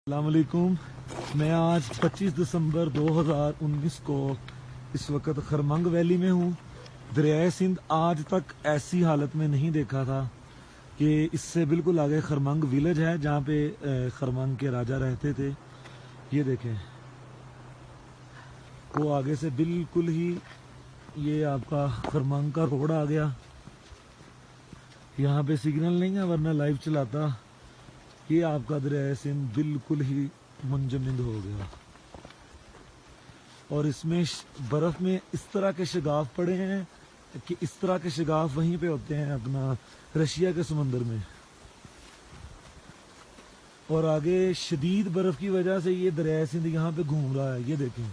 अस्सलाम वालेकुम। मैं आज 25 दिसंबर 2019 को इस वक्त खरमंग वैली में हूँ। दरियाए सिंध आज तक ऐसी हालत में नहीं देखा था कि इससे बिल्कुल आगे खरमंग विलेज है जहाँ पे खरमंग के राजा रहते थे। ये देखें, वो आगे से बिल्कुल ही ये आपका खरमंग का रोड आ गया। यहाँ पे सिग्नल नहीं है वरना लाइव चलाता। ये आपका दरियाए सिंध बिल्कुल ही मुंजमद हो गया और इसमें बर्फ में इस तरह के शगाफ पड़े हैं कि इस तरह के शगाफ वहीं पे होते हैं अपना रशिया के समंदर में। और आगे शदीद बर्फ की वजह से ये दरियाए सिंध यहाँ पे घूम रहा है। ये देखें,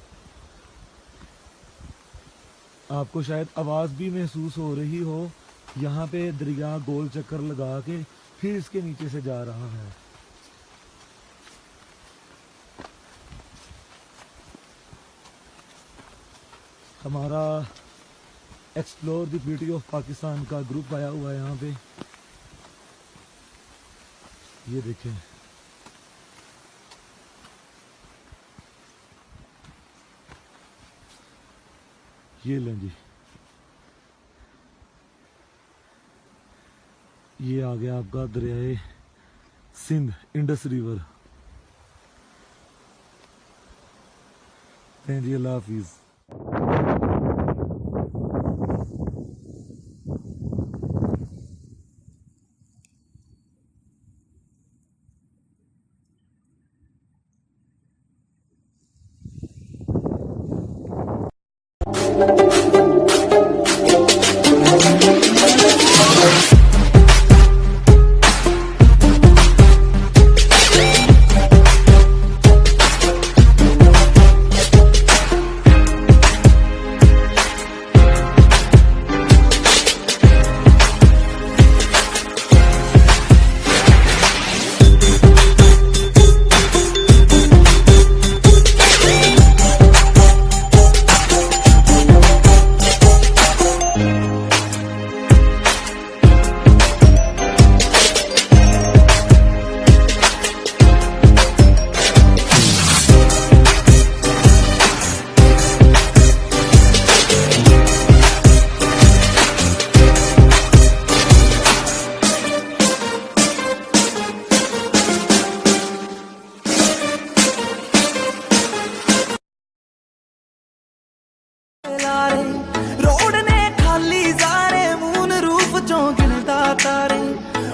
आपको शायद आवाज भी महसूस हो रही हो। यहाँ पे दरिया गोल चक्कर लगा के फिर इसके नीचे से जा रहा है। हमारा explore the beauty of Pakistan का ग्रुप आया हुआ है यहाँ पे। ये देखें, ये लें जी, ये आ गया आपका दरियाए सिंध, इंडस रिवर। जी, अल्लाह हाफिज।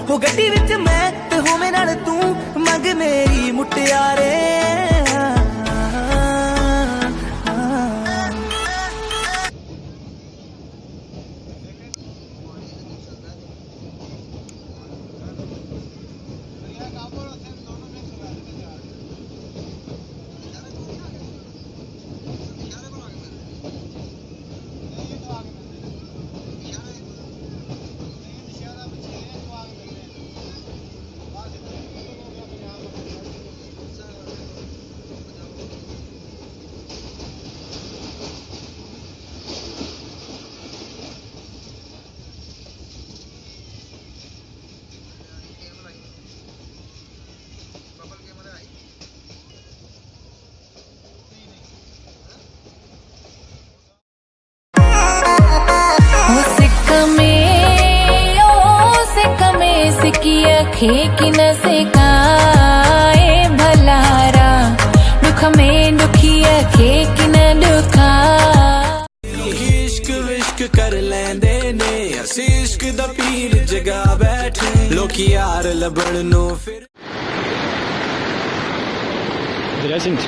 हो गड्डी विच मैं ते होवे नाल तू मंग मेरी मुटियारे। की न सिकाए भलारा दुख में दुखिया खे कि न दुखा। इश्क विश्क कर लेंदे ने असी इश्क दा पीर जगा बैठे लोकी यार लबण नो फिर। दरियाए सिंध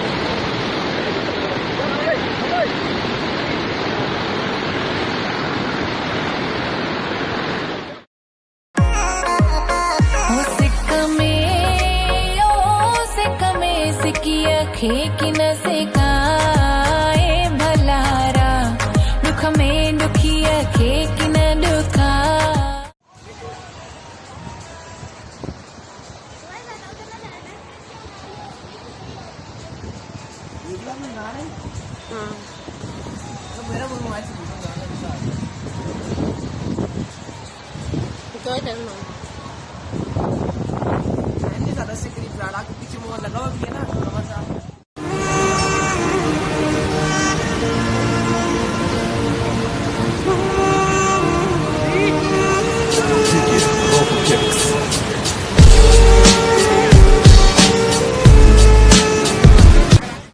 खे कि न सिकाए भलारा दुख में दुखिया खे कि न दुखा। Tôi